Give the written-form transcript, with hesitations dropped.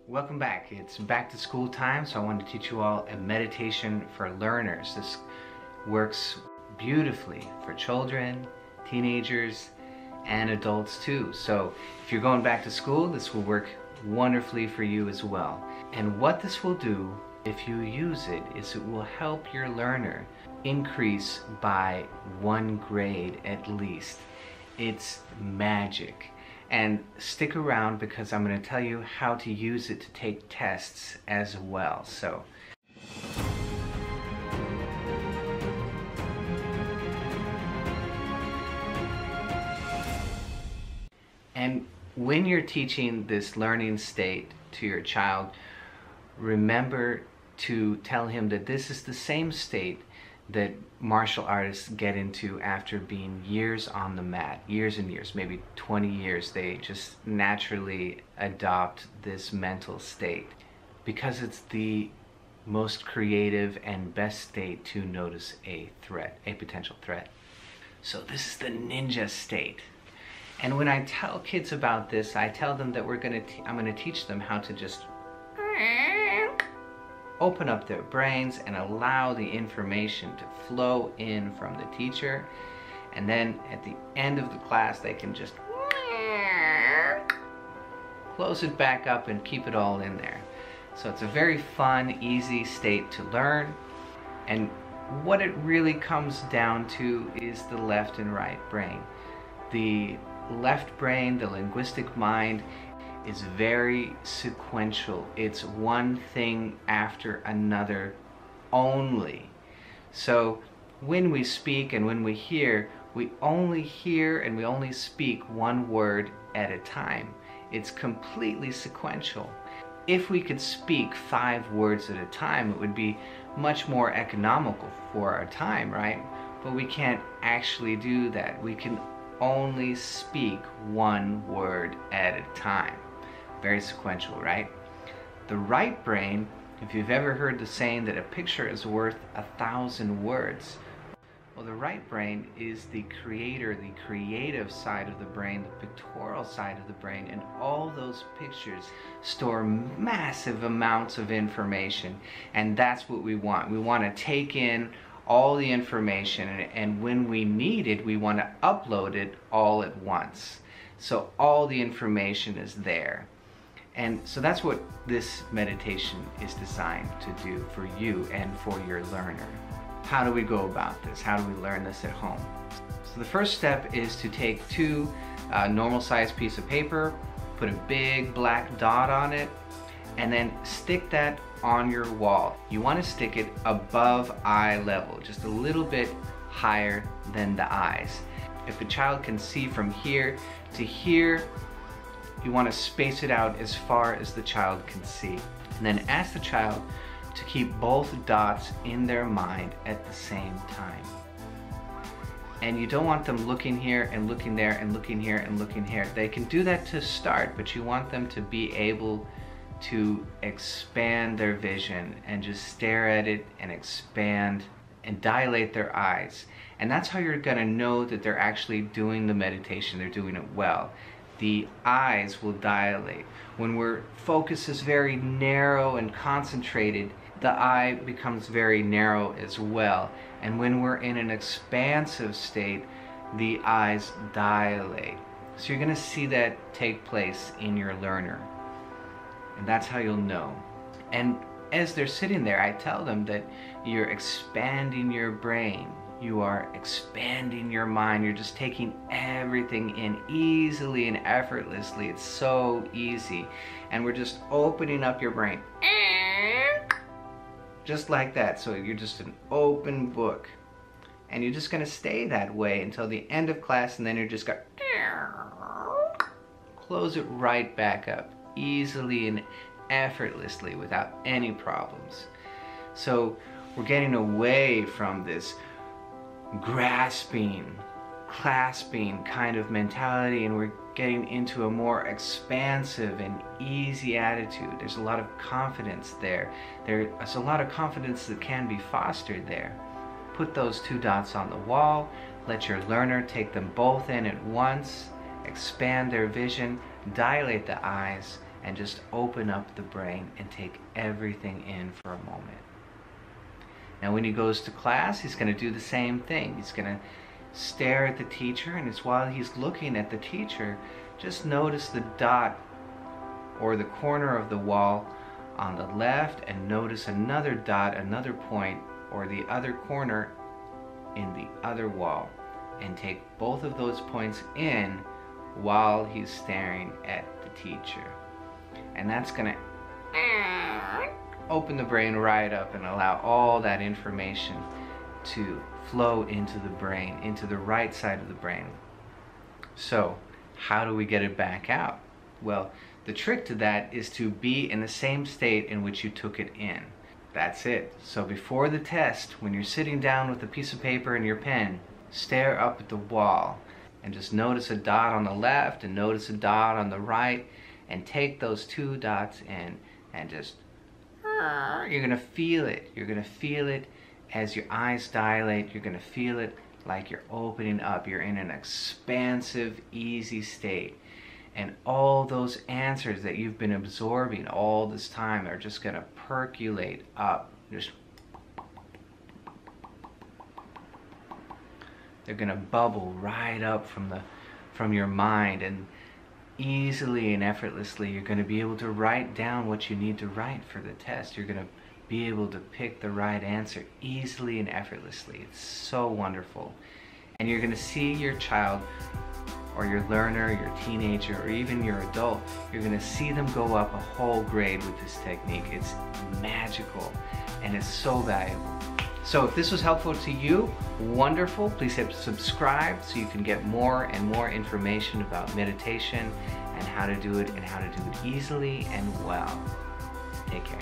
Welcome back. It's back to school time, so I want to teach you all a meditation for learners. This works beautifully for children, teenagers, and adults too. So if you're going back to school, this will work wonderfully for you as well. And what this will do, if you use it, is it will help your learner increase by 1 grade at least. It's magic. And stick around because I'm going to tell you how to use it to take tests as well. And when you're teaching this learning state to your child, remember to tell him that this is the same state that martial artists get into after being years on the mat, years and years, maybe 20 years. They just naturally adopt this mental state because it's the most creative and best state to notice a threat, a potential threat. So this is the ninja state. And when I tell kids about this, I tell them that I'm going to teach them how to just open up their brains and allow the information to flow in from the teacher, and then at the end of the class they can just close it back up and keep it all in there. So it's a very fun, easy state to learn, and what it really comes down to is the left and right brain. The left brain, the linguistic mind, is very sequential. It's one thing after another only. So when we speak and when we hear and we only speak one word at a time. It's completely sequential. If we could speak 5 words at a time, it would be much more economical for our time, right? But we can't actually do that. We can only speak 1 word at a time. Very sequential, right? The right brain, if you've ever heard the saying that a picture is worth 1,000 words, well, the right brain is the creator, the creative side of the brain, the pictorial side of the brain, and all those pictures store massive amounts of information, and that's what we want. We want to take in all the information, and when we need it, we want to upload it all at once. So all the information is there. And so that's what this meditation is designed to do for you and for your learner. How do we go about this? How do we learn this at home? So the first step is to take 2 normal sized pieces of paper, put a big black dot on it, and then stick that on your wall. You want to stick it above eye level, just a little bit higher than the eyes. If a child can see from here to here, you want to space it out as far as the child can see. And then ask the child to keep both dots in their mind at the same time. And you don't want them looking here and looking there and looking here and looking here. They can do that to start, but you want them to be able to expand their vision and just stare at it and expand and dilate their eyes. And that's how you're going to know that they're actually doing the meditation, they're doing it well. The eyes will dilate. When our focus is very narrow and concentrated, the eye becomes very narrow as well. And when we're in an expansive state, the eyes dilate. So you're going to see that take place in your learner. And that's how you'll know. And as they're sitting there, I tell them that you're expanding your brain. You are expanding your mind. You're just taking everything in easily and effortlessly. It's so easy. And we're just opening up your brain. Just like that. So you're just an open book. And you're just going to stay that way until the end of class, and then you're just going to close it right back up. Easily and effortlessly without any problems. So we're getting away from this grasping, clasping kind of mentality, and we're getting into a more expansive and easy attitude. There's a lot of confidence there. There's a lot of confidence that can be fostered there. Put those 2 dots on the wall, let your learner take them both in at once, expand their vision, dilate the eyes, and just open up the brain and take everything in for a moment. Now when he goes to class, he's going to do the same thing. He's going to stare at the teacher, and it's while he's looking at the teacher, just notice the dot or the corner of the wall on the left, and notice another dot, another point, or the other corner in the other wall, and take both of those points in while he's staring at the teacher. And that's going to open the brain right up and allow all that information to flow into the brain, into the right side of the brain. So how do we get it back out? Well, the trick to that is to be in the same state in which you took it in. That's it. So before the test, when you're sitting down with a piece of paper and your pen, stare up at the wall and just notice a dot on the left and notice a dot on the right, and take those two dots in and just, you're going to feel it. You're going to feel it as your eyes dilate. You're going to feel it like you're opening up. You're in an expansive, easy state. And all those answers that you've been absorbing all this time are just going to percolate up. They're going to bubble right up from your mind, and easily and effortlessly you're going to be able to write down what you need to write for the test. You're going to be able to pick the right answer easily and effortlessly. It's so wonderful. And you're going to see your child or your learner, your teenager, or even your adult, you're going to see them go up a whole grade with this technique. It's magical and it's so valuable. So if this was helpful to you, wonderful. Please hit subscribe so you can get more and more information about meditation and how to do it, and how to do it easily and well. Take care.